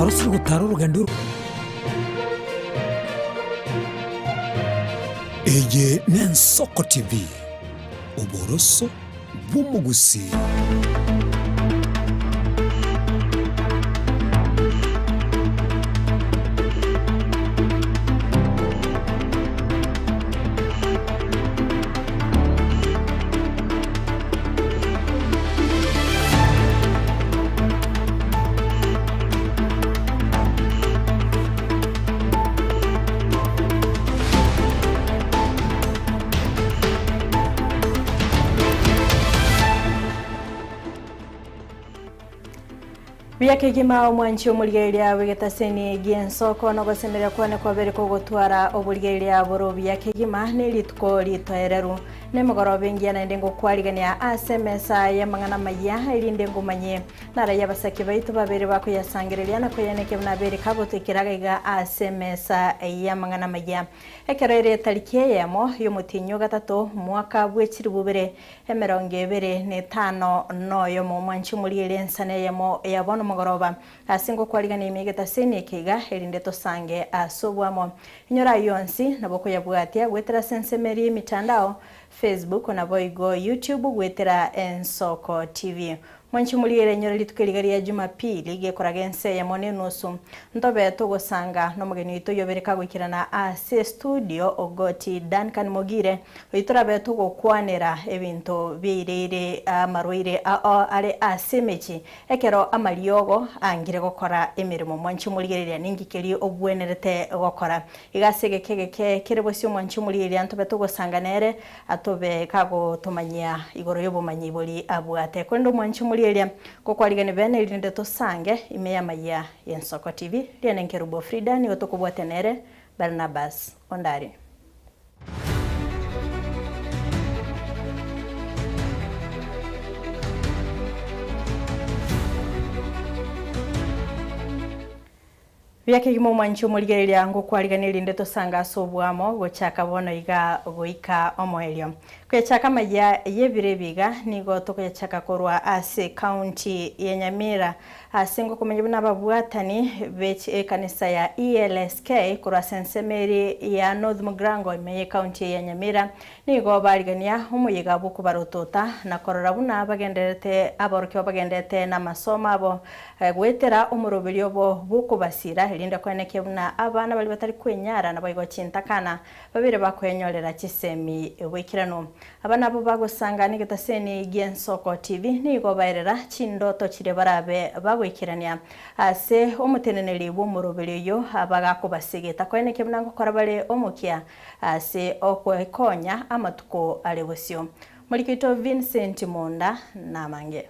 Marusu gutaro rugendo Ege Nensoko TV Uboroso bw'umugusi. Byakegima omwanchi omulgeria wegetaseni giensoko no gosemerera kwane kwa bere ko gotwara obulgeria boro byakegima nelitko litoereru nemogoro bengia na ndengo kwaligania asemesa ya mangana maya elinde ngumanye nara yabasaki baitu babere bako yasangereria na koyaneke na bere kabotekeraga iga asemesa ya mangana maya ekerere talikie yamo yomutinyo gatatu mwaka bwechiri bubere emeronge bere ne 5 noyo mu mwanchi omulgeria ensane yamo yabono mogoroba asingo kwaligania imegeta seni kiga elinde tosange asobwamo inyora yonsi naboko yabwatia gwetera sensemeri mitandao Facebook na boigo YouTube gwetera Ensoko TV. Mwanchi mulire nyora litukeligaria Jumapili gekoraga ense ya mone nusu ntobe tugosanga no mugeni wito yobereka gwikirana ase studio ogoti Duncan Mogire witora beto gokwanera ebinto birire amarwire ale asemechi ekero amariogo angire gokora emirimo mwanchi mulire ningikeri obwenerete gokora igasege kegeke kerebosyo mwanchi mulire ntobe tugosanga nere atobe kago tomanya igoro yobumanyi boli abwate kwendo mwanchi Elia kokwaligane bene ilinde tosange imeya maya Ensoko TV liane nkerubo Frida ni otokubwatenere Barnabas Ondari. Byake gimo mwanchi omulgeria ngo kwaligane linde tosanga sobwamo gochaka bono iga goika omoelio kwechaka maya yebirebiga nigo tokoyachaka korwa ase county ya Nyamira asingo kumenye nababwatani bechi kanisa ya ELSK korwa sensemeri ya North Mugrango imeye county ya Nyamira nigo baligania umuyiga buku barotota na korora buna bagenderete aboroke bagendete na masoma abo gwetera umurobelyo bo buku basira linda kweneke buna abana bali batari kwenyara na bayigo cintakana babire bakwenyorera kisemi wekirano abana abo bagosanga nigetaseni Ensoko TV nigo bairera cindoto cire barabe bagwikirania ase omuteneneri bo murobelyo abaga kubasegeta kweneke buna ngokora bale omukia ase okwekonya amatuko alebosyo Mulikito Vincent Monda na mange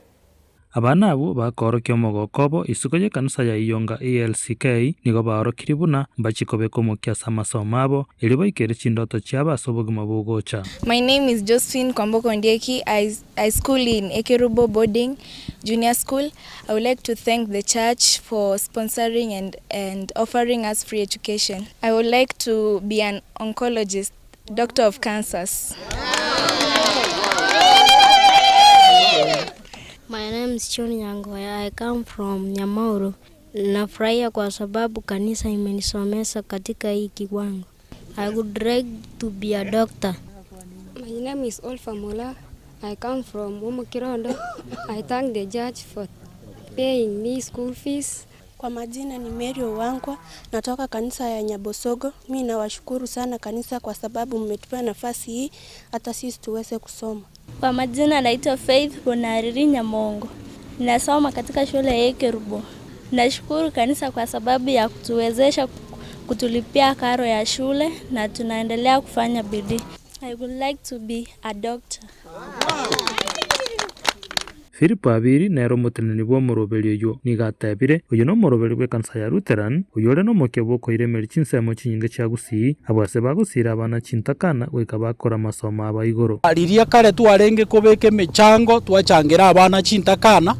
Abana abo bakorokyo mogokobo isukoje kanisa ya Iyonga ELCK nigo barokiri buna mbachikobeko mukya samasomabo ilibo ikere chindoto cyaba soboguma bugocha. My name is Josephine Kwamboko Ndieki. I school in Ekerubo Boarding Junior School. I would like to thank the church for sponsoring and offering us free education. I would like to be an oncologist, doctor of cancers. My name is John Nyangoya. I come from Nyamauru. Nafurahia kwa sababu kanisa imenisomesha katika hii kiwango. I would like to be a doctor. My name is Olfa Mola. I come from Umukirondo. I thank the judge for paying me school fees. Kwa majina ni Mary Owangwa, natoka kanisa ya Nyabosogo. Mimi nawashukuru sana kanisa kwa sababu mmetupa nafasi hii hata sisi tuweze kusoma. Kwa majina naitwa Faith Bonariri Nyamongo. Ninasoma katika shule ya Ekerubo. Nashukuru kanisa kwa sababu ya kutuwezesha kutulipia karo ya shule na tunaendelea kufanya bidii. I would like to be a doctor. Filipo abiri nero muteneni bo murobelyo yo nigatabire uyu no murobelyo bwe kanisa ya Lutheran uyore no mokebo ko iremera cinsemo cinyinge cyagusi abase bagusira abana cintakana weka bakora masomo abayigoro ariria kare twarenge kubeke mechango twachangira abana cintakana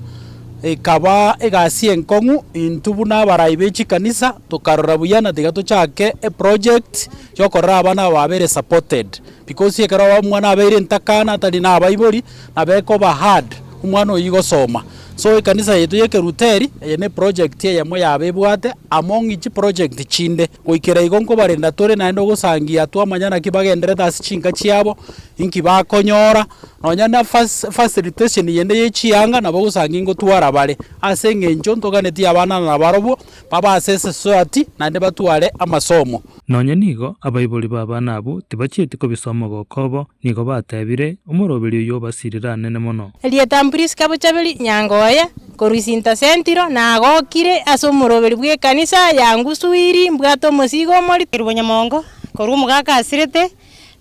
ekaba egasie nkongu intubuna baraibechi kanisa tukarora buyana tigato chake a project yokorra abana babere supported because yekara mwana abere ntakana tali na abayibori nabeko ba hard umwana oyigo soma so ikanisa yetu yekeruteri ne project ye yamo yabebwate among ichi project chinde goikera igonko barenda tore naendo gusangia twamanyana kibagendere das chinga chiabo inki bakonyora nonya na facilitation yende yechianga nabo gusangia ngo twara bare asenge njo ntoganeti abana na barobo baba asese society nande batware amasomo nonya nigo abayiboli babana abo tibachiti ko bisomo gokobo nigo batebire umuroberi yo basirira nene mono Elietambris kabuchabeli nyangoya korusinta sentiro na gokire asomuroberi bwe kanisa yangusuiri mbwato musigo mori Rubonyamongo korumugaka asirete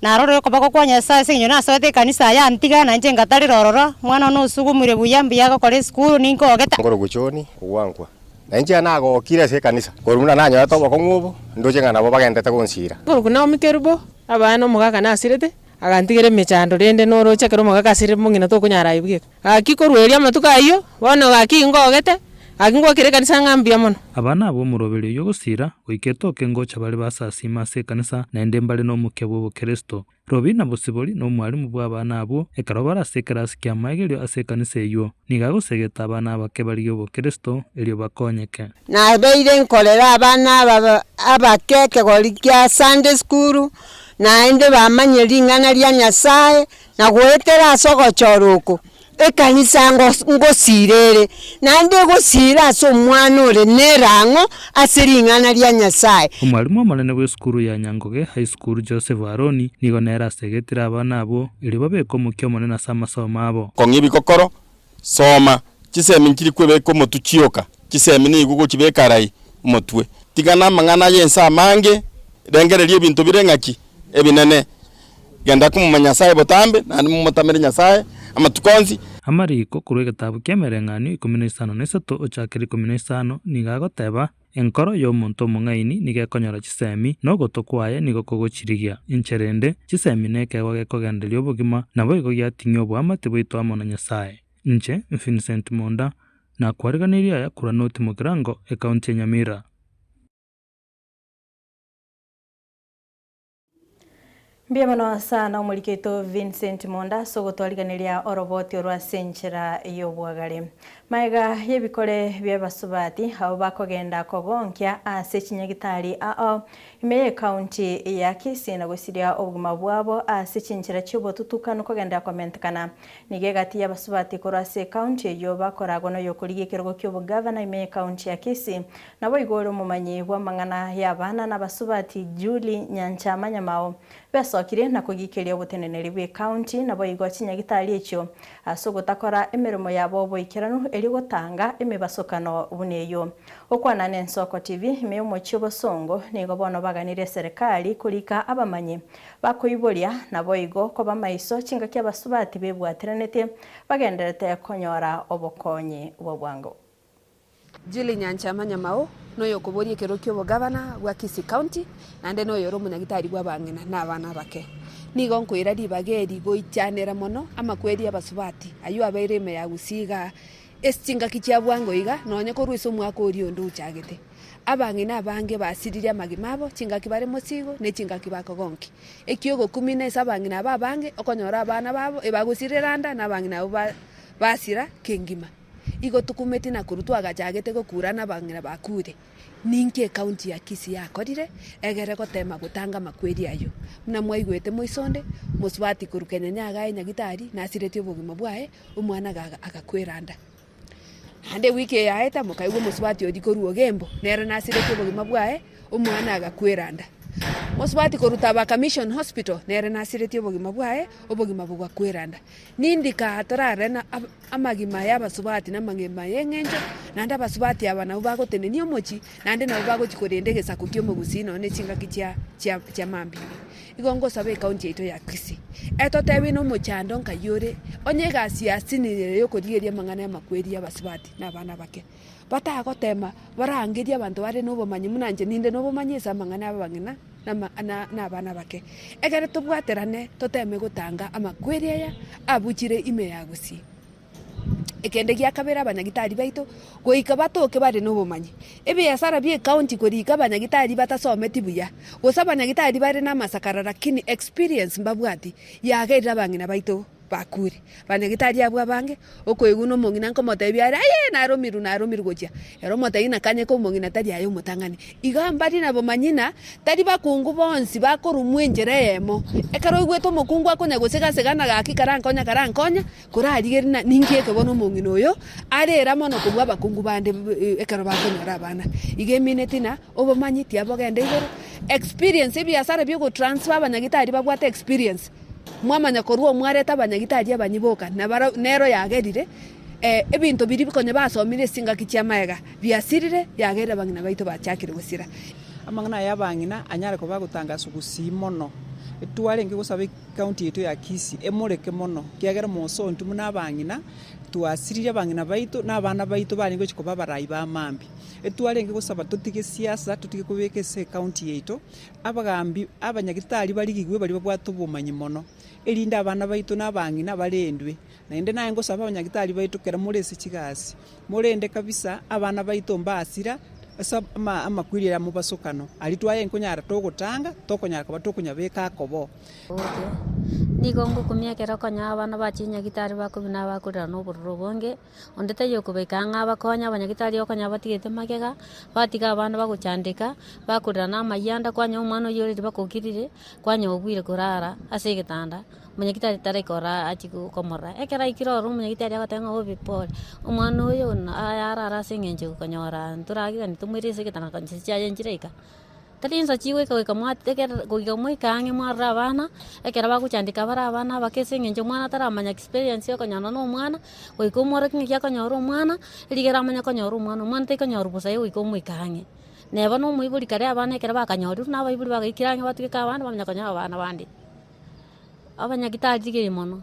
naroro ko bako kwanya sase nyona asate kanisa ya antiga na nje ngatari rororo mwana no sugumure buyambi yako kore school ninko ogeta ngoro guchoni uwangwa na nje nago kire se kanisa korumuna nanyo to bako ngubu ndoje ngana bo bagendete konsira koruguna omikerubo abana omugaka na asirete agantigere mechando rende noro chakero mugaka asire mungina to kunyara ibwe akikorweria matuka iyo bono gakingo ogete akingo kire kanisa ngambia mono abana abo muroberi yo gusira oiketoke ngo chabali basasima se kanisa na ndembale no mukebo bo Kristo Robina Busiboli no mwalimu bw'abana abo ekarobara sekerasi kya magerio ase kanisa iyo nigagusegeta abana bakebali bo Kristo elio bakonyeke na beire nkolera abana abakeke golikia Sunday school na ende bamanye lingana lya Nyasaye na gwetera sogochoruko ekanisa ngosirere nande gosira so mwana ore nerango asiringana lya Nyasaye umwalimu amanene we skuru ya Nyangoge High School Joseph Aroni nigo nera segetira abana abo ili babeko mukyo monena sama soma abo kongibi kokoro soma kisemi nkiri kwebeko motuchioka kisemi ni gugu kibekarai motwe tigana mangana yensa mange rengererie ibintu birengaki ebinene genda kumumanya Nyasaye botambe na mumutamere Nyasaye amatukonzi amariko kurwe gatabu kemerengani 13 ochakiri 15 nigagoteba enkoro yo muntu mungaini nigekonyora chisemi no gotokwaye nigo kogochirigia incherende chisemi nekego gekogenderio bugima nabo igo yatinyo bwamate bwitwa mona Nyasaye nche Vincent Monda na kwariganiria ya kuranoti mukirango akaunti ya Nyamira. Mbiamano sana umuliketo Vincent Monda sogotwaliganiria oroboti orwa senchera yobwagale maiga yebikole byabasubati abo bakogenda kogonkya ase chinyagitari imeye county ya Kisii na gusiria obuguma bwabo ase chinchera chibo tutukano kogenda komentekana nigegati yabasubati korase county yo bakorago no yokurigikirgo kyobo governor imeye county ya Kisii nabo igoro mumanyi bwa mangana yabana nabasubati Julie Nyanchama mao besokire na kugikeria obuteneneri bwe county nabo igo chinyagitari echo asogotakora emirimo yabo boikirano eri gotanga emibasokano buneyo okwana n'Ensoko TV imemo chibosongo nigo bono baganire serikali kulika abamanyi bakoiboria nabo igo ko bamaiso chinga kya basubati bebwateranete bagenderete konyora obokonyi bwabwango Julie Nyanchama mao noyo kuborie kerokyo bo governor wa Kisii County nande noyo ro munyagitari gwa bangina n'abana bake nigo nkwira dibageri goichanera mono amakweri abasubati ayo abaireme ya gusiga estinga kichya bwango iga nonye ko rwiso mwako uri ondu uchagete abangina abange basiriria magimabo chinga kibare mosigo ne chinga kibako gonki ekyogo 10 abangina babange okonyora abana babo ebagusireranda n'abangina basira kengima igo tukumeti na kurutwa agachagete gokurana bangina bakure ninke county ya Kisii yakorire egere gotema gutanga makweri ayo muna mwaigwete moisonde muswati kurukenya nyaga nyagitari nasirete obugima bwae umwana agakweranda hande wiki yaeta mukaigwe muswati odikoruo gembo nera nasirete obugima bwae umwana agakweranda muswati korutaba commission hospital nera nasirete obugima bwae obugima bugwa kweranda nindika atarare na amagima yabasubati na mangema yengenjo nanda basubati abana bagotenenio mochi nande nabo bagochikorendege sakukyo mugusino ne chinga kichya cha mambi igongo sabe county yetu ya Kisii eto tebi no mochando nkayore onyega siasinire yokorigeria mangana ya makweri yabasubati na bana bake batagotema barangiria abantu bare no bomanyi munanje ninde no bomanyisa mangana abangina na bana bake egere tubwaterane toteme gutanga amakweri ya abuchire ime ya Gusii ekende gya kabera abanyagitari baito goika batoke bare no bomanyi ebiasara bye county korika abanyagitari batasometi buya gosaba abanyagitari bare na masakara lakini experience mbabwati yagerira bangina baito bakuri banyagitari abwa bange okoiguno mongina nkomotebia aye naromiru gochia ero motaina kanye ko mongina tari ayo mutangani igambari nabo manyina tari bakungu bonsi bakorumwe njere emo ekaro igweto mokungu akonya gosega segana gaki karankonya kurarigerina ningieke bono mongino yo arera mono kubwa bakungu bande ekaro bakonyora abana igemineti obomanyiti abogende igoro experience ebiasara byo transfer abanyagitari babwate experience mwamanya korwo mwareta abanyagitari abanyiboka nero yagerire ebinto biri bikonye basomire singa kichamaega biasirire yagera bangina baito bachakire gusira amangana yabangina anyare ko bagutangasa gusimono etwalenge gusaba county yetu ya Kisii emureke mono kiagera moso ntumu nabangina tuasirire bangina baito nabana baito baringo chikoba barayi ba mambi etwalenge gusaba tutige siasa tutige kubeke se county yetu abagambi abanyagitari barigigwe bari babwatu bumanyi mono elinda abana baito nabangina barendwe naende naye ngosaba abanyagitari baito kera murese kigasi murende kabisa abana baito mbasira amakwirira mu basokano alitwaye nkonyara togutanga tokonyara kuba tokunyabeka kobo nigongo kumyekera konya abana bachinyagitari bakubina bakurira no bururo bonge ondete yo kubekanga abakonya abanyagitari okonya batigete magega batiga abana baguchandika bakurira na mayanda kwanya umwana yori bakokirire kwanya obwire kurara ase gitanda munyagitari tare kora achiku komora ekera ikiro munyagitari agatenga obipole umwana uyo ayara sengenje konyora nturagira nitumwirise gitana kanchi cyayenjireka tarinza chiwe kwa mwatekera kwa mwikange mwara abana ekera baguchandika bara abana bakesengenje mwana taramanya experience yo konyana no mwana oikomora kingi konyora umwana ligera manya konyora umwana te konyora busa yo ikomwikange neba no mwibuli kare abana ekera bakanyora na bayibuli bagikiranga batukeka abana bamanya konyora abana bandi abanyagitari mono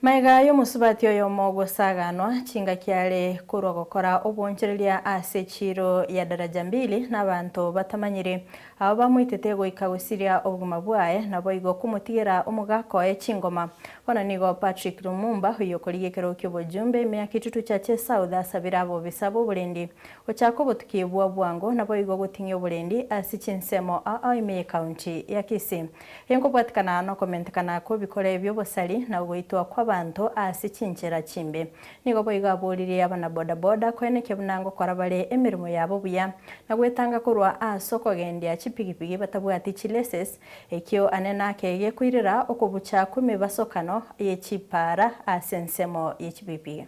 Maiga y'omusubati oyo mogosaganwa chinga kiale kurwa gukora obonchereria ase chiro ya daraja mbili n'abantu batamanyire abo bamwitete goika gusiria obuguma bwaye nabo igo kumutigera omugako echingoma bona nigo Patrick Lumumba uyo koligekero ky'obujumbe meya kitutu chache South asabira abo bisabo bulendi ochako butukibwa bwango nabo igo gutinyo bulendi ase chinsemo aime county ya Kisii yengo bwatikana no comment kana ko bikore byo bosali na goitwa kwa bantu ase chinchera chimbe nigo boiga aburire abana boda boda kwene kebunango korabare emirimo yabo buya na gwetanga kurwa asoko gendia chipigipigi batabwati chileses ekyo anena kege kwirira okubucha kumi basokano yechipara asensemo yechipipi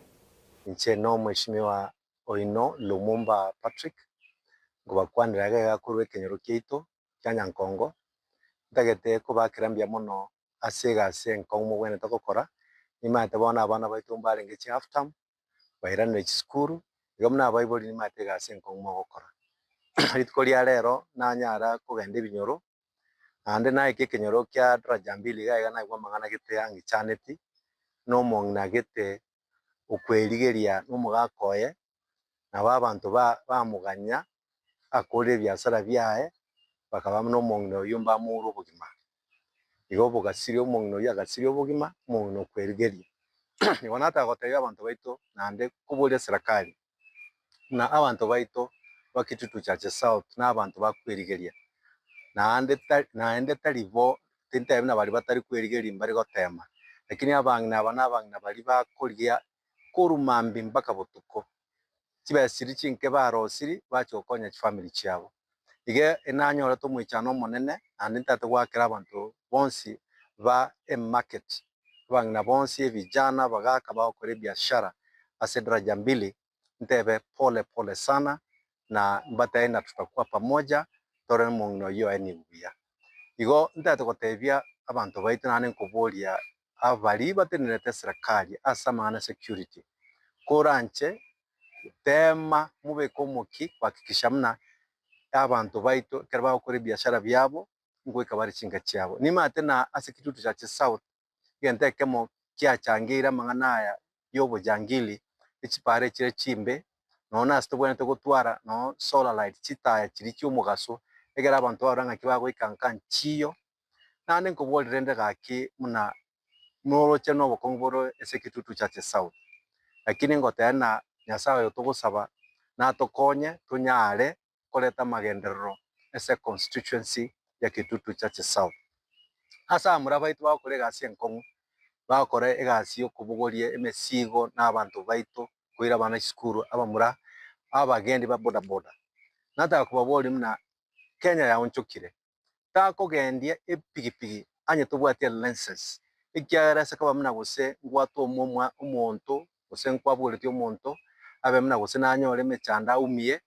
nche no mheshimiwa Oino Lumumba Patrick ngobakwaniraga gakurwe kenyero kieito kyanya Nkongo ndagete kubakirambia mono asega nkongo mwene tokokora nimate bona abana baito mbarenge chi half term bairane chiskuru igomna abayiboli nimate gase nkongo gokora ritkolia rero nanyara kugende binyoro ande naye kekenyoro kya daraja mbili gaiga na igwa mangana gite yangi chaneti no mongna gite ukwerigeria n'umugakoye na babantu bamuganya akore byasara byae bakaba no mongno yumba muru bugima igo bugasirio mongno yagasirio bugima mongno kwerigeria ibona tagoteya abantu baito nande kubulia serikali na abantu baito bakitutu chache South na abantu bakwerigeria na ande talivo tinte na bali batari kwerigeria mbari gotema lakini abangina bali bakoria kurumambi mpaka butuko kibasiri chinke barosiri bachokonya family cyabo ige enanyora to mwichano monene ande tate gwakira abantu bonsi ba market bangina bonsi vijana bagaka bakore biashara ase daraja mbili ntebe pole sana na mbataenda tutakuwa pamoja tore mungno yo enibuya igo ntate kotebia abantu baito nane kubolia abali batenete serikali asamana security koranche tema mube komuki kwakikisha mna abantu baito kerba okore biashara byabo ngwe kabari chinga cyabo nimate na ase kitutu cha South yente kemo kyachangira mangana yobo jangili ikipare kire chimbe nona stobone to gutwara no solar light chitaya kiri cyumugaso egera abantu baranga kibago ikankan chiyo nane nkobole rende gaki muna noro cheno bokongoro ese kitutu cha South lakini ngotena nyasawe yotogosaba na tokonye tunyare koleta magenderero ese constituency ya kitutu cha South asa mura baitu bakore egasi enkongu bakore egasi okubogorie emesigo n'abantu baitu koira bana isukuru abamura abagendi ba boda boda nataka kubabori muna Kenya yaonchokire takogendia epigipigi anye tobwatia lenses ikiara sakaba muna gose ngwato omomwa omonto gose nkwabuleti omonto abe muna gose nanyore mechanda umie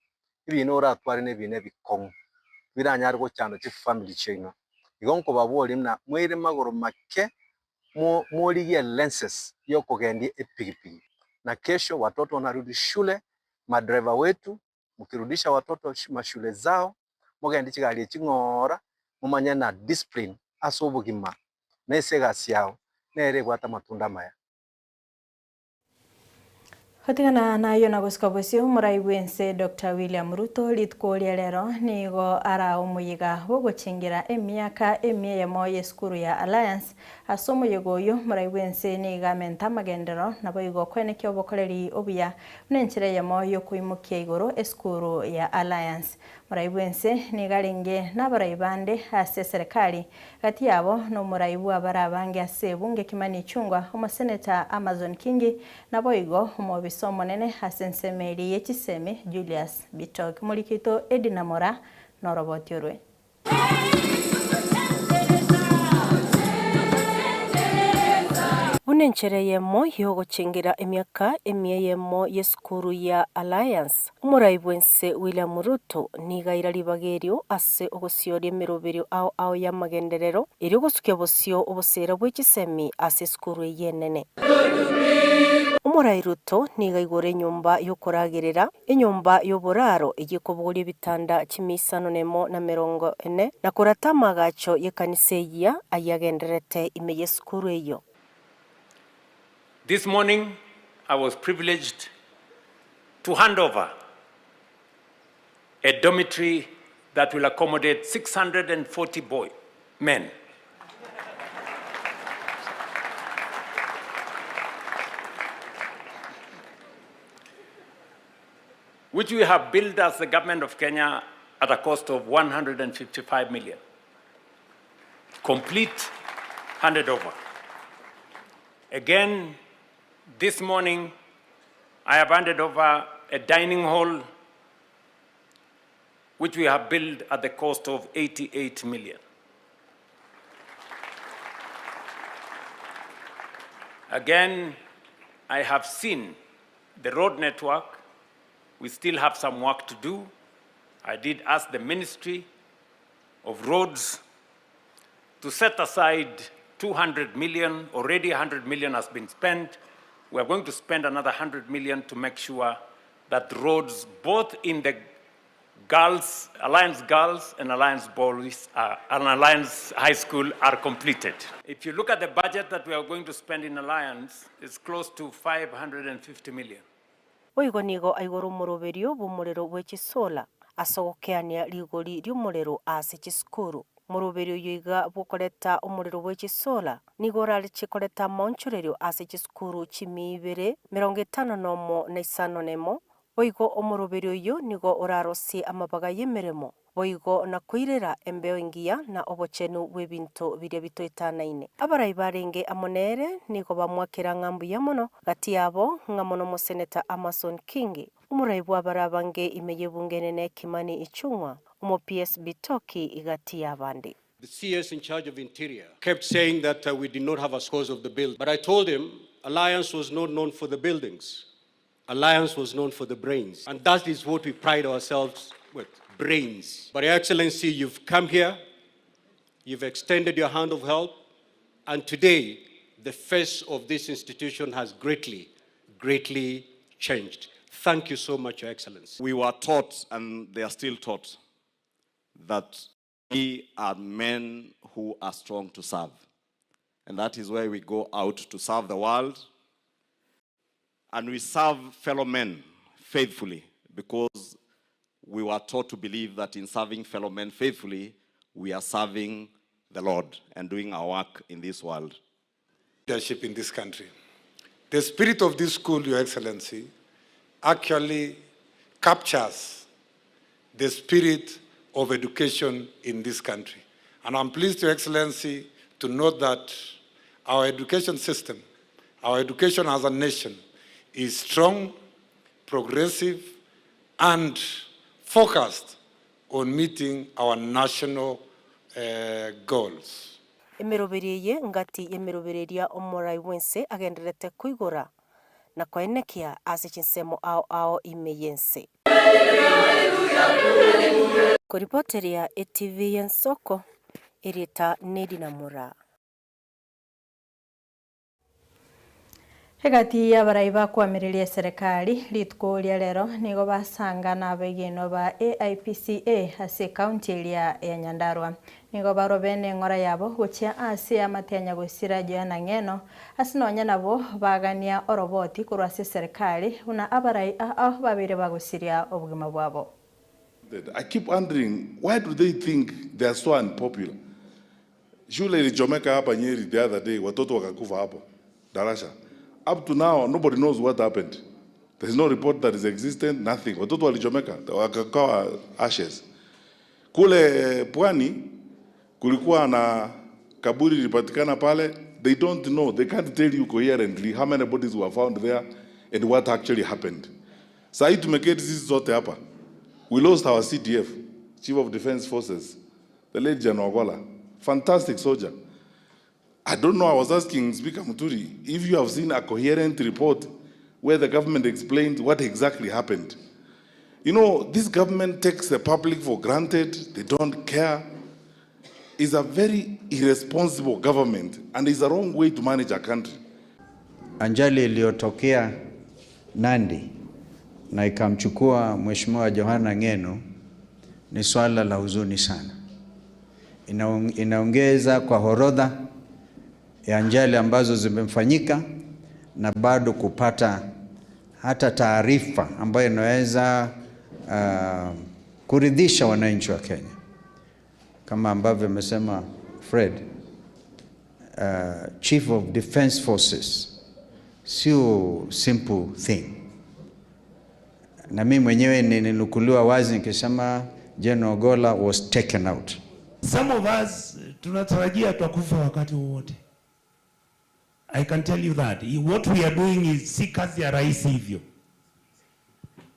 ibino oratware nebine bikongu biranyari gochano chi family chino igonko babori muna mwire magoro make moligie lenses yokogendia epigipigi na kesho watoto wanarudi shule. Madriver wetu mkirudisha watoto mashule zao mugendi kigali chingora mumanye na discipline asobugima nesegasi yao nere gwata matunda maya Hotigana nayo nagusika bosio murai wense Dr. William Ruto litkolia lero nigo ara umuyiga woguchingira emiaka emie ya skuru ya Alliance asomo yegoyo murai wense niga menta magendero nabo igo kwenekyo bokoleri obuya nenchire ya moyo kuimukia igoro eskuru ya Alliance murai wense niga linge nabarai bande ase serikali gati yabo no murai bwa barabange ase bunge Kimani Ichung'wah umuseneta Amazon Kingi nabo igo somo nene hasensemeri yechiseme Julius Bitok mulikito Edina Mora norobotiorwe Unenchere yemo yoguchingira emiaka emie yemo yeskuru ya Alliance umurai bwense William Ruto nigaira libagerio ase ogosiori emeroberio ao ya magenderero iri gusukya bosio obosera bwechisemi ase skuru yenene Umurai Ruto niga igore nyumba yokoragirira enyumba yoboraro igikobogori bitanda chimisano nemo na 40 na kuratama gacho yekanise ayagenderete imeye skuru eyo. This morning I was privileged to hand over a dormitory that will accommodate 640 men. Which we have built as the government of Kenya at a cost of 155 million. Complete, handed over. Again, this morning, I have handed over a dining hall which we have built at the cost of 88 million. Again, I have seen the road network. We still have some work to do. I did ask the Ministry of Roads to set aside 200 million. Already 100 million has been spent. We are going to spend another 100 million to make sure that roads, both in the Alliance Girls and Alliance Boys and Alliance High School are completed. If you look at the budget that we are going to spend in Alliance, it's close to 550 million. Oigo nigo aigoro moroberio bumurero bwechisola asogokeania ligori ry'umurero ase chiskuru moroberio yoiga bukoreta umurero bwechisola nigo rari chikoreta monchorerio ase chiskuru chimibere 55 nemo oigo omoroberio yo nigo orarosi amabaga yemeremo boigo na kuirera embeo ingia na obochenu bwebinto biria bitoitanaine abarai barenge amonere nigo bamwakira ngambu ya mono gati yabo ngamono moseneta Amazon Kingi umurai bwa barabange imeye bungenene Kimani Ichung'wah umo PS Bitoki igati yabandi. The CS in charge of Interior kept saying that we did not have a scores of the bill, but I told him Alliance was not known for the buildings. Alliance was known for the brains, and that is what we pride ourselves with. Brains. But Your Excellency, you've come here, you've extended your hand of help, and today the face of this institution has greatly changed. Thank you so much, Your Excellency. We were taught, and they are still taught, that we are men who are strong to serve. And that is why we go out to serve the world, and we serve fellow men faithfully, because we were taught to believe that in serving fellow men faithfully, we are serving the Lord and doing our work in this world. Leadership in this country. The spirit of this school, Your Excellency, actually captures the spirit of education in this country. And I'm pleased, Your Excellency, to note that our education system, our education as a nation, is strong, progressive, and focused on meeting our national goals. Emirubiriye ngati yemirubiria omorai wense agenderete kuigura na kwaenekia ase chinsemo ao imeyense. Kuripoteria ETV Yensoko irita Nedina Mura. Hegati ya baraiba kwamiriria serikali litko lia lero nigo basanga na begeno ba AIPCA ase county ya Nyandarua nigo barobene ngora yabo gochia ase amatenya gosira Joana Ngeno asinonya nabo bagania oroboti kurwase serikali una abarai babire bagosiria obugima bwabo. I keep wondering, why do they think they are so unpopular? Shule ilijomeka hapa Nyeri the other day, watoto wakakufa hapo darasha. Up to now, nobody knows what happened. There is no report that is existent, nothing. Watoto walichomeka, wakakawa ashes. Kule Pwani, kulikuwa na kaburi lipatikana pale. They don't know, they can't tell you coherently how many bodies were found there and what actually happened. Sahi tumeketi sisi zote hapa. We lost our CDF, Chief of Defense Forces, the late General Ogola. Fantastic soldier. I don't know, I was asking Speaker Muturi, if you have seen a coherent report where the government explained what exactly happened. You know, this government takes the public for granted, they don't care. It's a very irresponsible government and it's the wrong way to manage a country. Anjali iliyotokea Nandi na ikamchukua Mheshimiwa Joana Ngeno ni swala la huzuni sana. Inaongeza kwa horodha ya ajali ambazo zimefanyika na bado kupata hata taarifa ambayo inaweza kuridhisha wananchi wa Kenya. Kama ambavyo amesema Fred, Chief of Defense Forces, sio simple thing. Na mimi mwenyewe ninukuliwa wazi nikisema General Ogola was taken out. Some of us tunatarajia tutakufa wakati wote. I can tell you that. What we are doing is si kazi ya rais hivyo.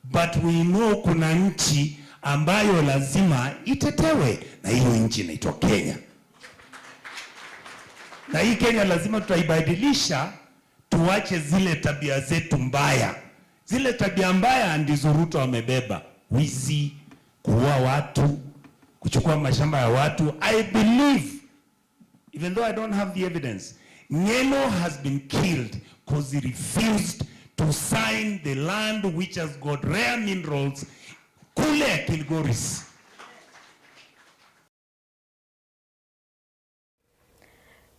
But we know kuna nchi ambayo lazima itetewe na hiyo nchi inaitwa Kenya. Na hii Kenya lazima tutaibadilisha, tuache zile tabia zetu mbaya. Zile tabia mbaya ndizo Ruto wamebeba. Wizi, kuua watu, kuchukua mashamba ya watu. I believe, even though I don't have the evidence, Ngeno has been killed because he refused to sign the land which has got rare minerals kule Kilgoris.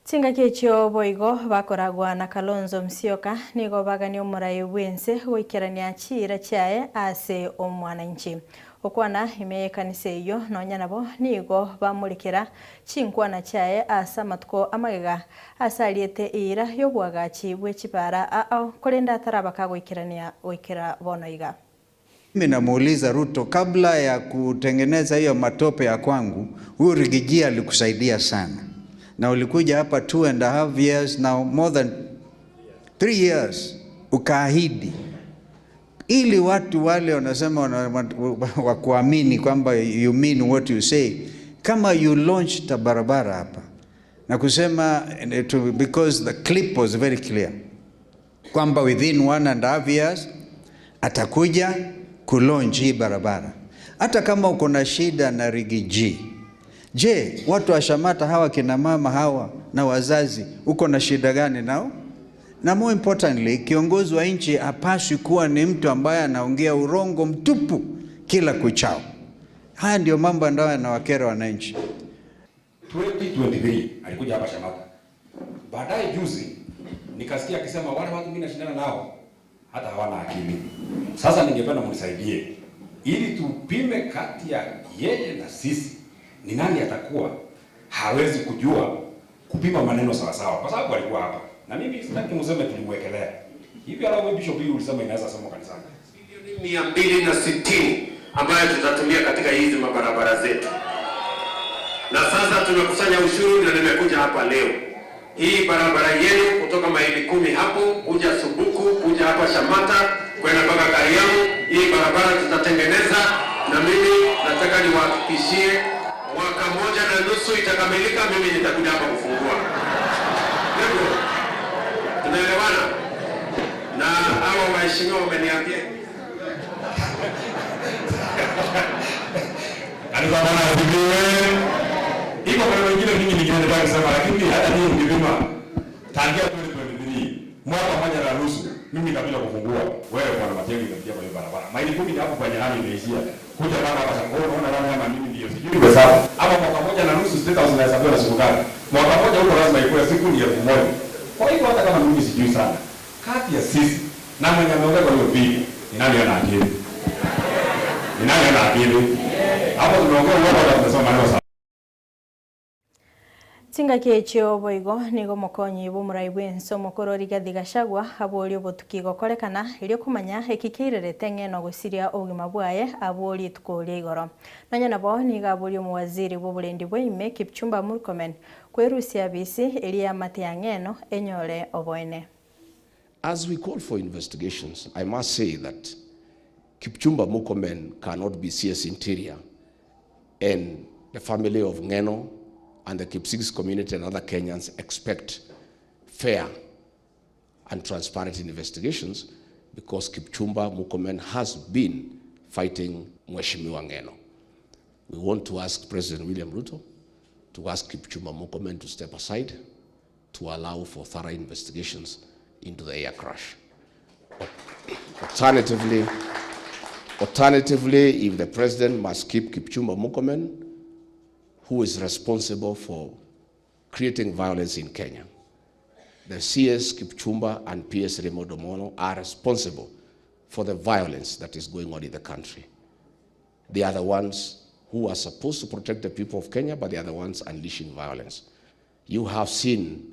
Tinga kichio boigo bakoragwa na Kalonzo Musyoka nigo bagani omurai wense goikerania chira chae ase omwananchi. Okwana imekanisa iyo nonya nabo nigo bamurikira chinkwana chae asa matko amagega asaliete ira yobwagachi bwechibara kolenda tarabaka goikerania goikera bonoiga. Mimi namuuliza Ruto, kabla ya kutengeneza hiyo matope ya kwangu, huyu Rigiji alikusaidia sana. Na ulikuja hapa 2.5 years, now more than 3 years, ukaahidi. Ili watu wale wanasema wakuamini kwamba you mean what you say. Kama you launched barabara hapa. Na kusema, because the clip was very clear. Kwamba within 1.5 years, atakuja kulaunch hii barabara. Hata kama uko na shida na Rigiji, je, watu wa Shamata hawa kina mama hawa na wazazi, uko na shida gani nao? Na more importantly, kiongozi wa nchi hapaswi kuwa ni mtu ambaye anaongea urongo mtupu kila kuchao. Haya ndio mambo ambayo yanawakera wananchi. 2023 alikuja hapa Shamata. Baadaye juzi nikasikia akisema wale watu mimi nashindana nao hata hawana akili. Sasa ningependa mnisaidie ili tupime kati ya yeye na sisi ni nani atakuwa hawezi kujua kupima maneno sawa sawa, kwa sababu alikuwa hapa. Na mimi sitaki mseme tulimwekelea. Hivi alawe Bishop huyu ulisema inaweza somo kanisani. Milioni 260 ambayo tutatumia katika hizi mabarabara zetu. na sasa tumekusanya ushuru na nimekuja hapa leo. Hii barabara yenu kutoka maili 10 hapo kuja Subuku kuja hapa Shamata kwenda mpaka Kariamu, hii barabara tutatengeneza, na mimi nataka niwahakikishie mwaka 1.5 itakamilika, mimi nitakuja hapa kufungua. Ndio. Tunaelewana? Na hao waheshimiwa wameniambia alikuwa anajibiwe. Iko kwa wengine mingi ningeenda kusema, lakini hata mimi ningepima tangia 2023 mwaka 1.5 mimi kabla kufungua wewe kwa majengo itafikia kwa barabara. Maili 10 hapo kwenye hali imeishia. Kuja mpaka hapa sasa unaona kama mimi ndio sijui kwa sababu hapo mwaka 1.5 State House inahesabiwa na siku ngapi? Mwaka mmoja huko lazima ikuwe siku ni 1000. Kwa hiyo hata kama mimi sijui sana. Kati ya sisi na mwenye ameongea kwa hiyo pili, ni nani ana akili? Ni nani ana akili? Hapo tunaongea uongo na tunasema maneno sawa. Tinga kechio boigo nigo mokonyi bumurai bwenso mokoro Rigathi Gachagua abori obotukigo korekana irio kumanya ekikirerete ng'eno gosiria ogima bwaye abori tukoria igoro nanya nabo nigabori omuwaziri bw'oburendi bwaime Kipchumba Murkomen kwerusia bisi eria mate ya ng'eno enyore oboene. As we call for investigations, I must say that Kipchumba Murkomen cannot be CS Interior, and the family of Ng'eno and the Kipsigis community and other Kenyans expect fair and transparent investigations because Kipchumba Murkomen has been fighting Mheshimiwa Ng'eno. We want to ask President William Ruto to ask Kipchumba Murkomen to step aside to allow for thorough investigations into the air crash. Alternatively, if the president must keep Kipchumba Murkomen, who is responsible for creating violence in Kenya, the CS Kipchumba and PS Raymond Omolo are responsible for the violence that is going on in the country. They are the ones who are supposed to protect the people of Kenya, but they are the ones unleashing violence. You have seen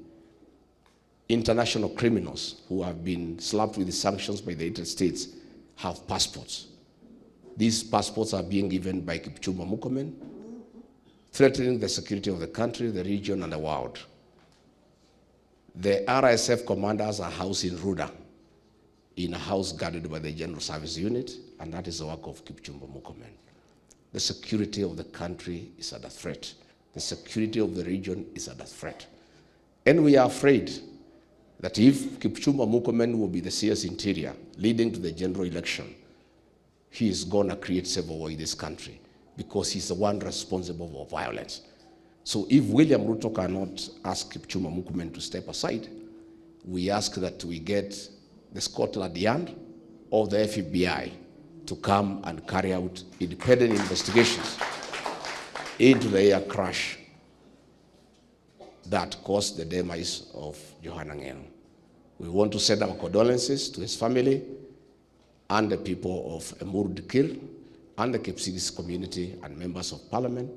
international criminals who have been slapped with the sanctions by the United States have passports. These passports are being given by Kipchumba Murkomen, threatening the security of the country, the region, and the world. The RSF commanders are housed in Ruda, in a house guarded by the General Service Unit, and that is the work of Kipchumba Murkomen. The security of the country is under threat. The security of the region is under threat. And we are afraid that if Kipchumba Murkomen will be the CS Interior, leading to the general election, he is going to create civil war in this country because he's the one responsible for violence. So if William Ruto cannot ask Kipchumba Murkomen to step aside, we ask that we get the Scotland Yard or the FBI to come and carry out independent investigations into the air crash that caused the demise of Johana Ng'eno. We want to send our condolences to his family and the people of Emuru Dikir and the Kipsigis community and members of parliament.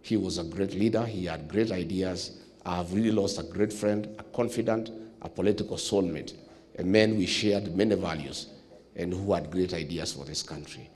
He was a great leader. He had great ideas. I have really lost a great friend, a confidant, a political soulmate, a man we shared many values and who had great ideas for this country.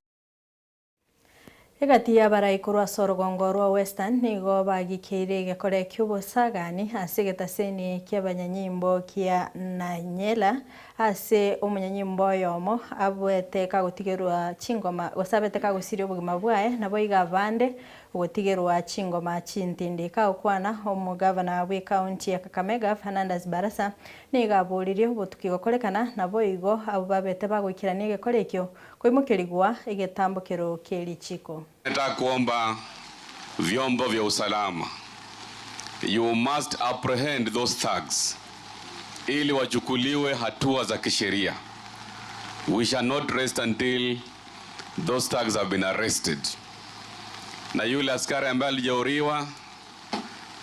Egatia baraikorwa sorogongorwa Western nigo bagikeire gekore kyubosagani ase getaseni kyabanyanyimbo kia Nanyela ase omanyanyimbo yomo abwete kagotigerwa chingoma gosabete kagosirio bugima bwae nabo igabande gotigerwa chingoma chintindika okwana omugavana we county ya Kakamega Fernandes Barasa nigaburirie obotukigokorekana nabo igo abo babete bagwikirania gekorekyo kwimukirigwa igetambukiro kelichiko. Nataka kuomba vyombo vya usalama, you must apprehend those thugs ili wachukuliwe hatua za kisheria. We shall not rest until those thugs have been arrested. Na yule askari ambaye alijeruhiwa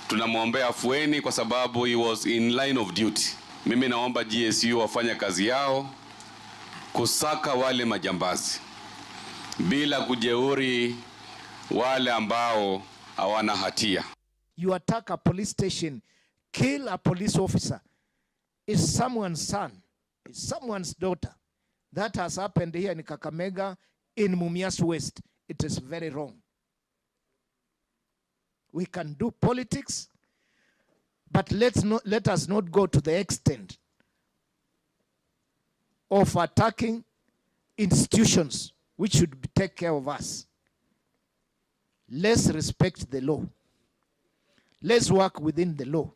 tunamwombea afueni kwa sababu he was in line of duty. Mimi naomba GSU wafanye kazi yao kusaka wale majambazi bila kujeuri wale ambao hawana hatia. You attack a police station, kill a police officer, is someone's son, is someone's daughter. That has happened here in Kakamega, in Mumias West. It is very wrong. We can do politics, but let us not go to the extent of attacking institutions which should take care of us. Let's respect the law. Let's work within the law.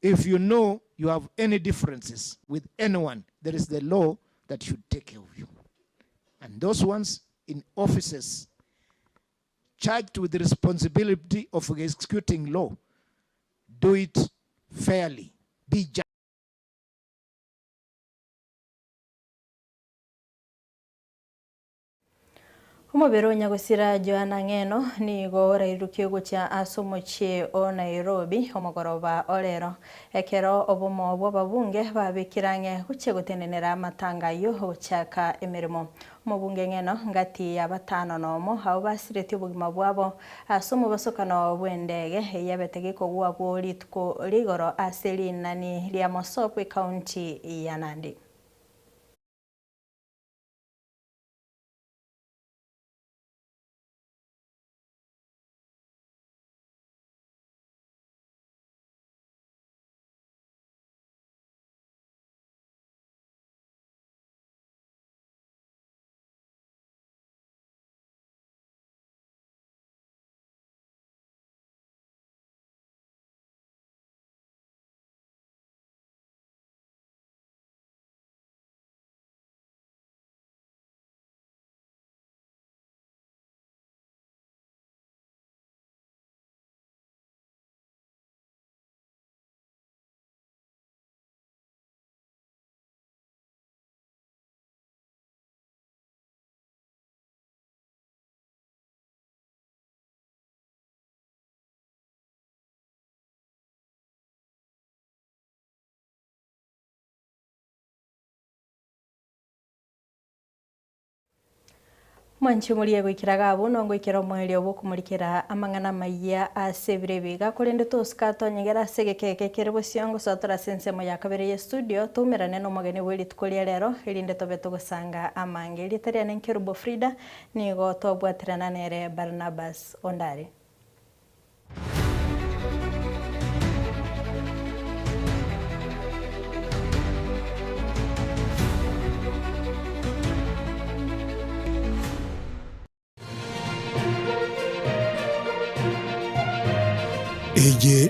If you know you have any differences with anyone, there is the law that should take care of you. And those ones in offices charged with the responsibility of executing law, do it fairly. Be just. Umubiro nyagusira Joanna Ng'eno ni gora irukio cha asomochie o Nairobi omogoroba olero ekero obomo bw'ababunge babikirange uche gutenenera matangayo uchaka emirimo umubunge Ng'eno ngati ya batano nomo hao basireti obugima bwabo asomo basokano bwendege yabetegeko gwabo litko ligoro aseli nani lya Mosopwe County ya Nandi. Mwanchi muliye gwikiraga abo nongo ikero mweli obukumurikira amangana maiya asebire biga kurinde toskato nyegera segekeke kerebo siongo sotora sensemo ya kabere ya studio tumerane no mogeni weli tukolia lero irinde tobeto gusanga amange litaria nenkerubo Frida nigo tobwatirana nere Barnabas Ondari. Eye